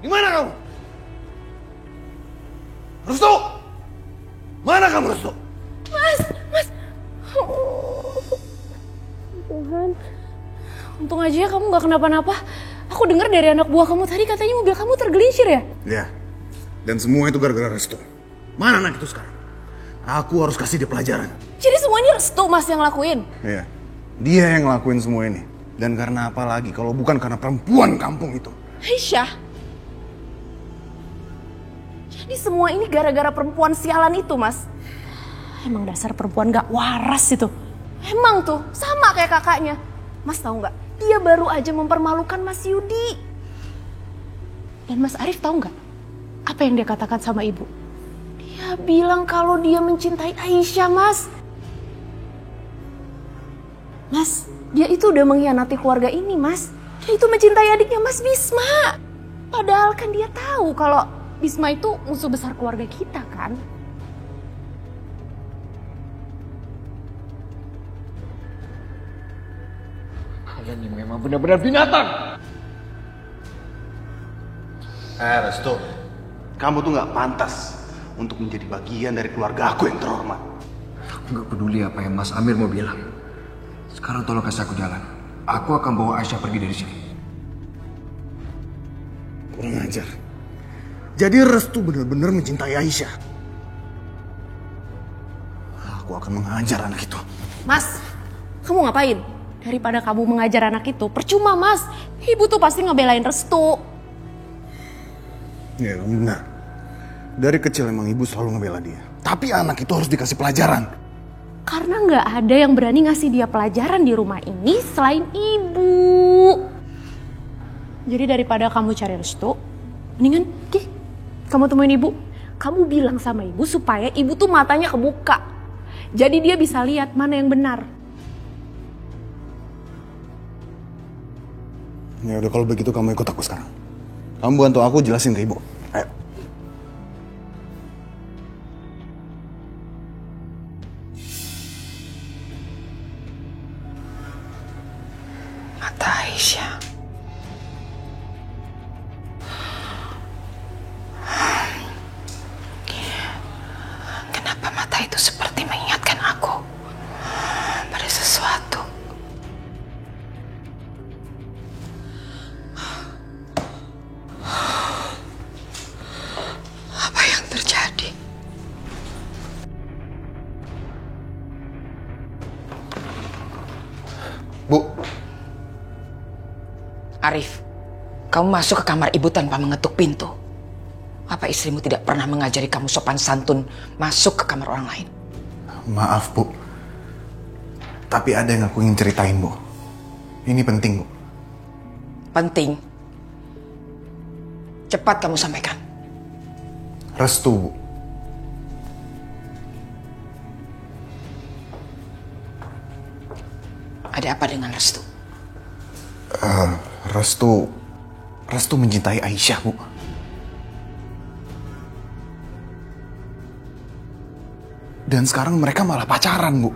Di mana kamu? Restu! Mana kamu, Restu? Mas. Tuhan. Untung aja ya kamu gak kenapa-napa. Aku dengar dari anak buah kamu tadi katanya mobil kamu tergelincir ya? Ya. Dan semua itu gara-gara Restu. Mana anak itu sekarang? Aku harus kasih dia pelajaran. Jadi semuanya Restu Mas yang lakuin? Iya. Dia yang ngelakuin semua ini. Dan karena apa lagi kalau bukan karena perempuan kampung itu? Aisyah. Jadi semua ini gara-gara perempuan sialan itu, Mas. Emang dasar perempuan gak waras itu. Emang tuh, sama kayak kakaknya. Mas tahu nggak? Dia baru aja mempermalukan Mas Yudi. Dan Mas Arif tahu nggak? Apa yang dia katakan sama ibu? Dia bilang kalau dia mencintai Aisyah, Mas. Mas, dia itu udah mengkhianati keluarga ini, Mas. Dia itu mencintai adiknya Mas Bisma. Padahal kan dia tahu kalau Bisma itu musuh besar keluarga kita kan. Kalian ini memang benar-benar binatang. Restu, kamu tuh gak pantas untuk menjadi bagian dari keluarga aku yang terhormat. Aku gak peduli apa yang Mas Amir mau bilang. Sekarang tolong kasih aku jalan. Aku akan bawa Aisyah pergi dari sini. Kurang ajar. Jadi Restu benar-benar mencintai Aisyah. Aku akan mengajar anak itu. Mas, kamu ngapain? Daripada kamu mengajar anak itu, percuma Mas. Ibu tuh pasti ngebelain Restu. Ya, kamu benar. Dari kecil emang ibu selalu ngebela dia. Tapi anak itu harus dikasih pelajaran. Karena nggak ada yang berani ngasih dia pelajaran di rumah ini selain ibu. Jadi daripada kamu cari Restu, mendingan kamu temuin ibu. Kamu bilang sama ibu supaya ibu tuh matanya kebuka. Jadi dia bisa lihat mana yang benar. Ya udah kalau begitu kamu ikut aku sekarang. Kamu bantu aku jelasin ke ibu. Ayo. Mata Aisyah. Kenapa mata itu seperti mengingatkan aku pada sesuatu? Apa yang terjadi? Bu. Arif, kamu masuk ke kamar ibu tanpa mengetuk pintu. Apa istrimu tidak pernah mengajari kamu sopan santun masuk ke kamar orang lain? Maaf, Bu. Tapi ada yang aku ingin ceritain, Bu. Ini penting, Bu. Penting. Cepat kamu sampaikan. Restu, Bu. Ada apa dengan Restu? Restu mencintai Aisyah, Bu. Dan sekarang mereka malah pacaran, Bu.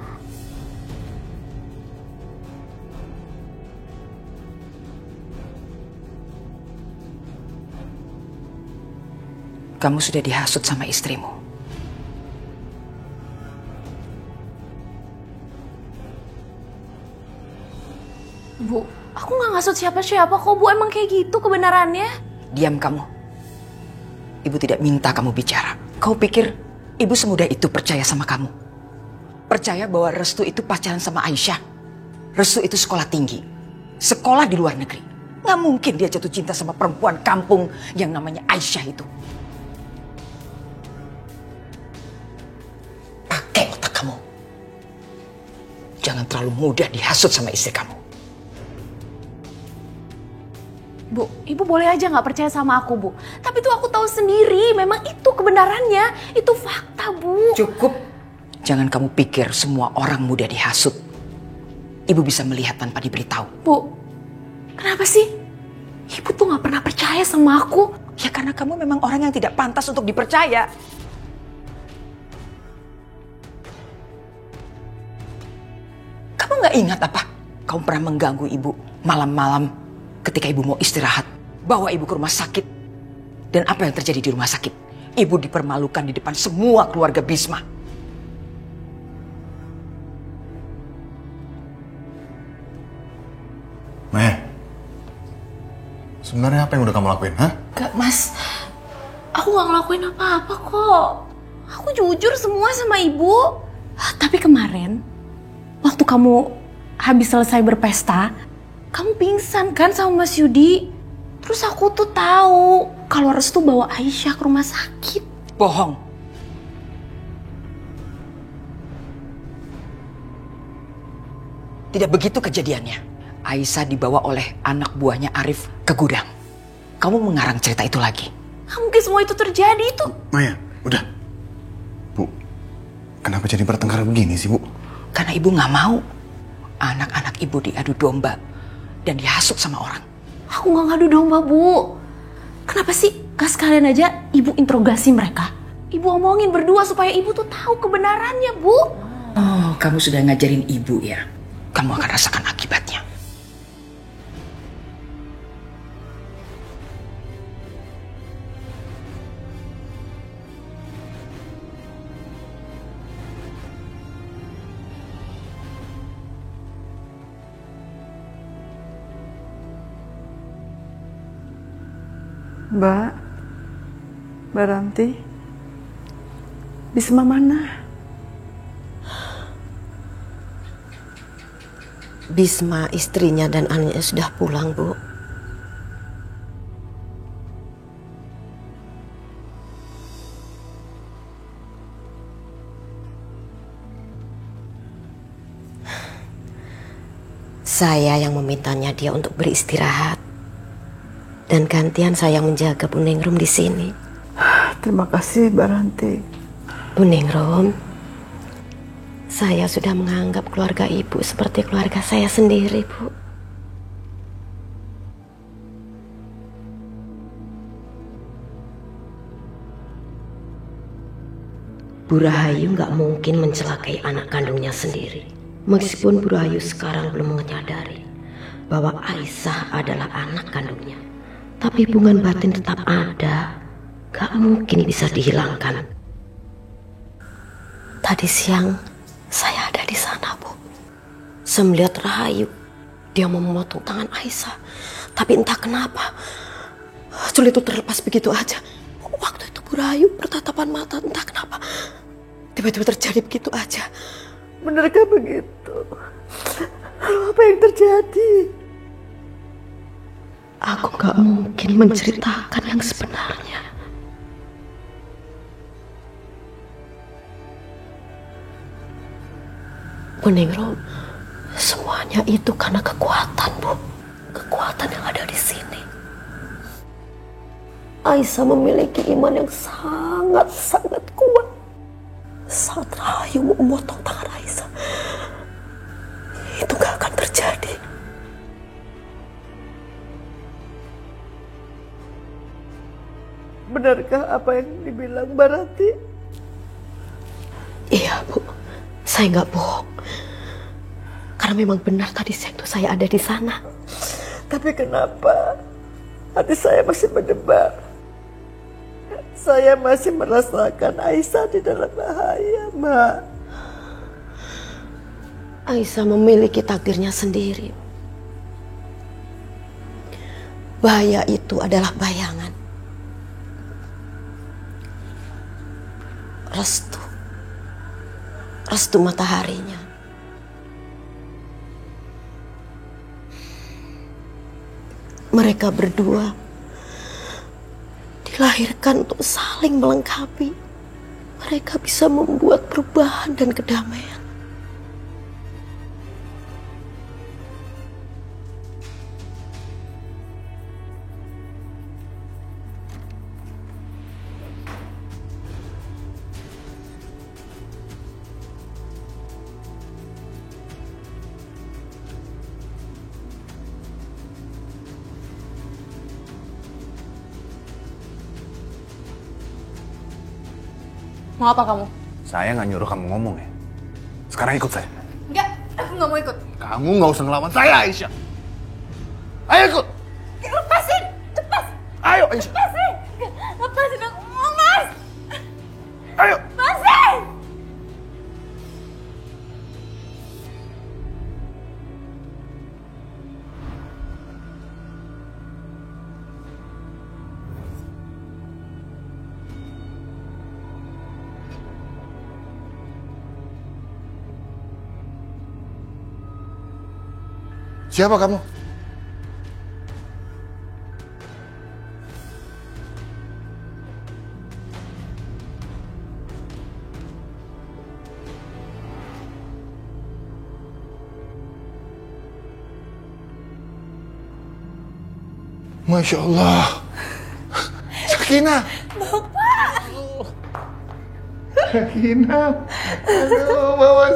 Kamu sudah dihasut sama istrimu. Bu, aku nggak ngasut siapa-siapa kok, Bu. Emang kayak gitu kebenarannya. Diam kamu. Ibu tidak minta kamu bicara. Kau pikir ibu semudah itu percaya sama kamu? Percaya bahwa Restu itu pacaran sama Aisyah? Restu itu sekolah tinggi. Sekolah di luar negeri. Nggak mungkin dia jatuh cinta sama perempuan kampung yang namanya Aisyah itu. Pakai otak kamu. Jangan terlalu mudah dihasut sama istri kamu. Bu, ibu boleh aja nggak percaya sama aku, Bu. Tapi tuh aku tahu sendiri, memang itu kebenarannya. Itu fakta, Bu. Cukup. Jangan kamu pikir semua orang mudah dihasut. Ibu bisa melihat tanpa diberitahu. Bu, kenapa sih? Ibu tuh nggak pernah percaya sama aku. Ya karena kamu memang orang yang tidak pantas untuk dipercaya. Kamu nggak ingat apa? Kamu pernah mengganggu ibu malam-malam ketika ibu mau istirahat. Bawa ibu ke rumah sakit. Dan apa yang terjadi di rumah sakit? Ibu dipermalukan di depan semua keluarga Bisma. Maya, sebenarnya apa yang udah kamu lakuin, hah? Gak, Mas. Aku gak ngelakuin apa-apa kok. Aku jujur semua sama ibu. Tapi kemarin, waktu kamu habis selesai berpesta, kamu pingsan kan sama Mas Yudi? Terus aku tuh tahu kalau Restu bawa Aisyah ke rumah sakit. Bohong. Tidak begitu kejadiannya. Aisyah dibawa oleh anak buahnya Arif ke gudang. Kamu mengarang cerita itu lagi. Gak mungkin semua itu terjadi itu. Maya, udah. Bu, kenapa jadi bertengkar begini sih, Bu? Karena ibu gak mau anak-anak ibu diadu domba dan dihasut sama orang. Aku gak ngadu domba, Bu. Kenapa sih gak sekalian aja ibu interogasi mereka? Ibu omongin berdua supaya ibu tuh tahu kebenarannya, Bu. Oh, kamu sudah ngajarin ibu ya? Kamu akan rasakan akibatnya. Mbak Ranti, Bisma mana? Bisma, istrinya dan anaknya sudah pulang, Bu. Saya yang memintanya dia untuk beristirahat. Dan gantian saya yang menjaga Bu Ningrum di sini. Terima kasih, Mbak Ranti. Bu Ningrum, saya sudah menganggap keluarga Ibu seperti keluarga saya sendiri, Bu. Bu Rahayu nggak mungkin mencelakai anak kandungnya sendiri. Meskipun Bu Rahayu sekarang belum menyadari bahwa Aisyah adalah anak kandungnya. Tapi hubungan batin tetap ada, gak mungkin bisa dihilangkan. Tadi siang saya ada di sana, Bu. Saya melihat Rahayu, dia mau memotong tangan Aisyah. Tapi entah kenapa, sulit itu terlepas begitu aja. Waktu itu Bu Rahayu bertatapan mata, entah kenapa tiba-tiba terjadi begitu aja. Benarkah begitu? Lalu apa yang terjadi? Aku gak mungkin menceritakan yang sebenarnya. Bu Ningrum, semuanya itu karena kekuatan, Bu. Kekuatan yang ada di sini. Aisyah memiliki iman yang sangat-sangat kuat. Saat Rahayu memotong tangan Aisyah, itu gak akan terjadi. Benarkah apa yang dibilang Mbak Ranti? Iya, Bu. Saya nggak bohong. Karena memang benar tadi siang itu saya ada di sana. Tapi kenapa hati saya masih berdebar? Saya masih merasakan Aisyah di dalam bahaya, Mbak. Aisyah memiliki takdirnya sendiri. Bahaya itu adalah bayangan. Restu mataharinya. Mereka berdua dilahirkan untuk saling melengkapi. Mereka bisa membuat perubahan dan kedamaian. Mau apa kamu? Saya nggak nyuruh kamu ngomong ya. Sekarang ikut saya. Enggak, aku nggak mau ikut. Kamu nggak usah ngelawan saya, Aisyah. Ayo ikut. Lepasin, lepas. Ayo, Aisyah. Lepasin. Siapa kamu? Masya Allah. Sakinah. Bapak. Sakinah. Aduh, Bapak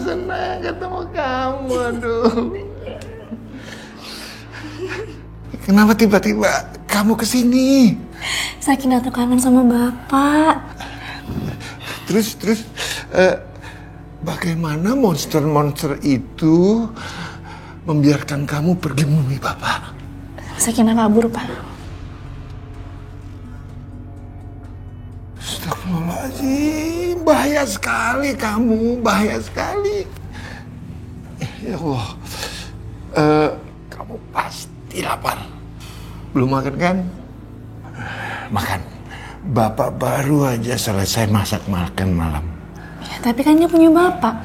senang ketemu kamu. Aduh. Kenapa tiba-tiba kamu kesini? Sakinah tuh kangen sama Bapak. Terus, bagaimana monster-monster itu membiarkan kamu pergi menemui Bapak? Sakinah kabur, Pak. Astagfirullahaladzim, bahaya sekali kamu, bahaya sekali. Ya Allah, kamu pasti lapar. Belum makan kan? Makan. Bapak baru aja selesai masak makan malam. Ya, tapi kan dia punya Bapak.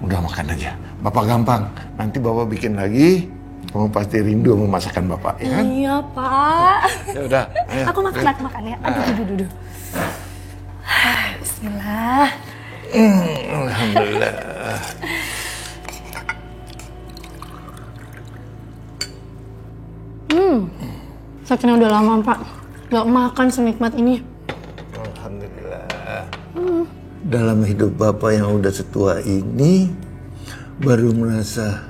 Udah makan aja. Bapak gampang. Nanti Bapak bikin lagi. Kamu pasti rindu sama masakan Bapak, ya kan? Iya, Pak. Ya udah. Ayo. Aku makan ya. Aduh. Bismillah. Alhamdulillah. Sakinah udah lama, Pak. Gak makan senikmat ini. Alhamdulillah. Dalam hidup Bapak yang udah setua ini, baru merasa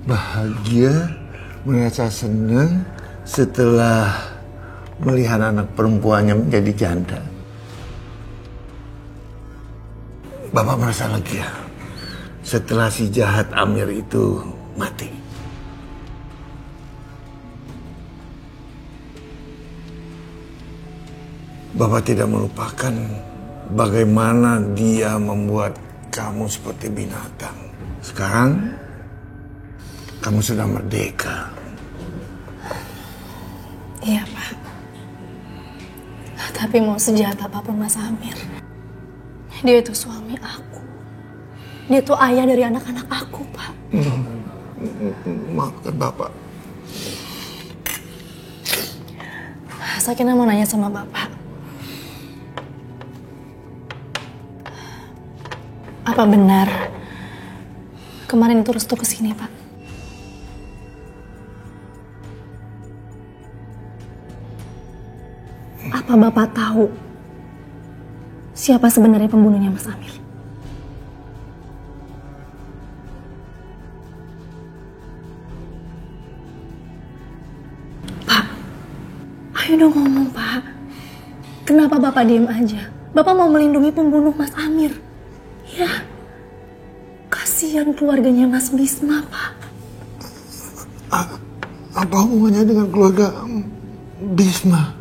bahagia, merasa senang setelah melihat anak perempuannya menjadi janda. Bapak merasa lega setelah si jahat Amir itu mati. Bapak tidak melupakan bagaimana dia membuat kamu seperti binatang. Sekarang kamu sudah merdeka. Iya, Pak. Tapi mau sejahat apapun Mas Amir, dia itu suami aku. Dia itu ayah dari anak-anak aku, Pak. Maafkan Bapak. Sakinah mau nanya sama Bapak. Apa benar kemarin itu Restu kesini, Pak? Apa Bapak tahu siapa sebenarnya pembunuhnya Mas Amir? Pak, ayo dong ngomong, Pak. Kenapa Bapak diem aja? Bapak mau melindungi pembunuh Mas Amir. Ya, kasihan keluarganya Mas Bisma, Pak. Apa hubungannya dengan keluarga Bisma?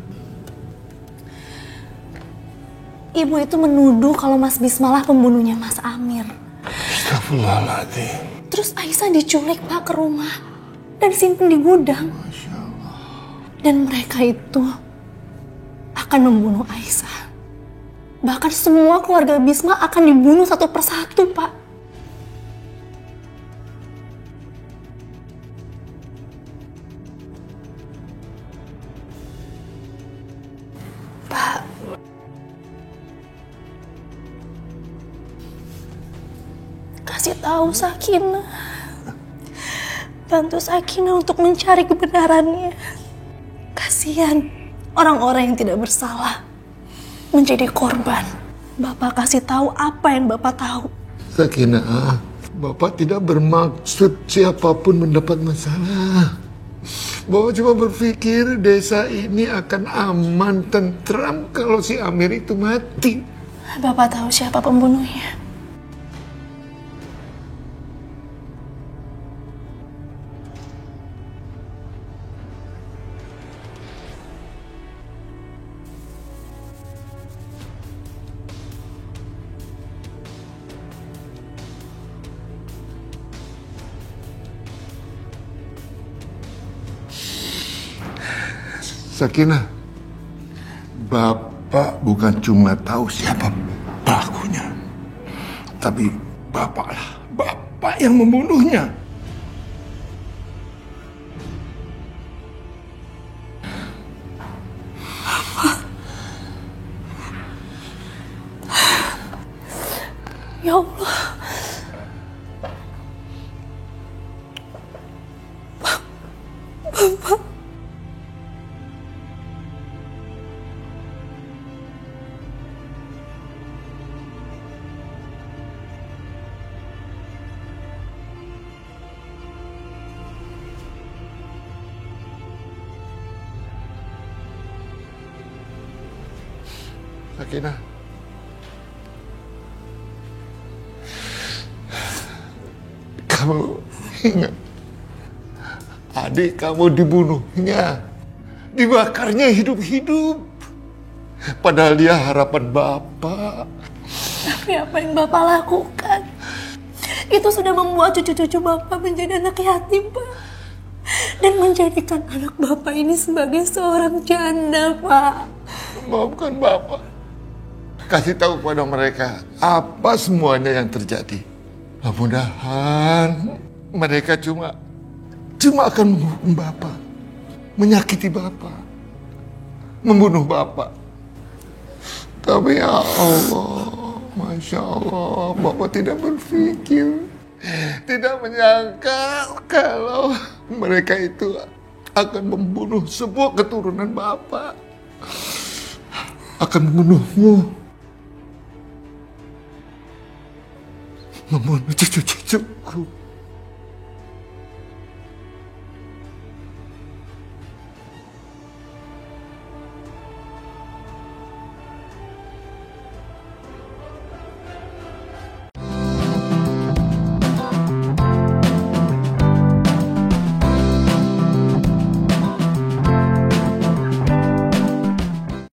Ibu itu menuduh kalau Mas Bisma lah pembunuhnya Mas Amir. Astagfirullahaladzim. Terus Aisyah diculik, Pak, ke rumah dan disimpan di gudang. Masya Allah. Dan mereka itu akan membunuh Aisyah. Bahkan semua keluarga Bisma akan dibunuh satu persatu, Pak. Pak, kasih tahu Sakinah. Bantu Sakinah untuk mencari kebenarannya. Kasihan orang-orang yang tidak bersalah menjadi korban. Bapak kasih tahu apa yang Bapak tahu. Sakinah, Bapak tidak bermaksud siapapun mendapat masalah. Bapak cuma berpikir desa ini akan aman, tentram kalau si Amir itu mati. Bapak tahu siapa pembunuhnya? Sakinah, Bapak bukan cuma tahu siapa pelakunya, tapi Bapak yang membunuhnya. Ya Allah. Bapak. Sakinah. Kamu ingat, adik kamu dibunuhnya, dibakarnya hidup-hidup. Padahal dia harapan Bapak. Tapi apa yang Bapak lakukan? Itu sudah membuat cucu-cucu Bapak menjadi anak yatim, Pak. Dan menjadikan anak Bapak ini sebagai seorang janda, Pak. Maafkan Bapak. Kasih tahu pada mereka apa semuanya yang terjadi. Mudah-mudahan mereka cuma akan menghukum Bapak, menyakiti Bapak, membunuh Bapak. Tapi ya Allah, Masya Allah, Bapak tidak berpikir, tidak menyangka kalau mereka itu akan membunuh semua keturunan Bapak, akan membunuhmu, membunuh cucu-cucuku.